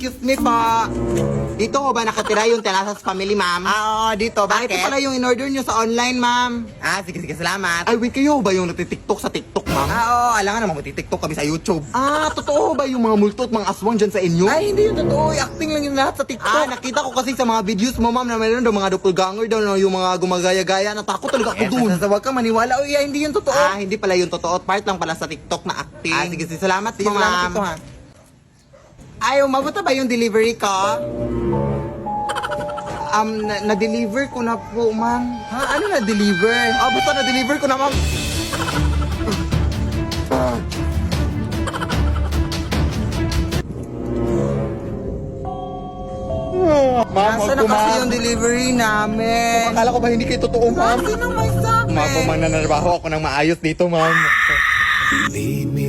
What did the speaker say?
excuse me po. Dito ho ba nakatira yung Telasas family, ma'am? Oo, dito. Ah, ito Bakit? pala yung in-order nyo sa online, ma'am. Sige, salamat. Ay, wait, kayo ba yung nagtitiktok sa TikTok, ma'am? Oo, alangan naman mag-tiktok kami sa YouTube. Totoo ba yung mga multo at mga aswang dyan sa inyo? Ay, hindi yung totoo. Acting lang yung lahat sa TikTok. Nakita ko kasi sa mga videos mo, ma'am, na mayroon daw mga doppelganger daw na yung mga gumagaya-gaya. Natakot talaga ako dun. Huwag kang maniwala. Uy, hindi yung totoo. Hindi pala yung totoo. Part lang pala sa TikTok na acting. Sige, salamat. Sige, salamat ito, ha. Ay, umabot na ba yung delivery ko? Na-deliver ko na po, ma'am. Ano na-deliver? Basta na-deliver ko na, ma'am. Ma'am, Nasaan na kasi yung delivery namin? Akala ko ba hindi kayo totoo, ma'am? Sino may sabi? Ma'am, kung mananarbaho ako ng maayos dito, ma'am. Lead me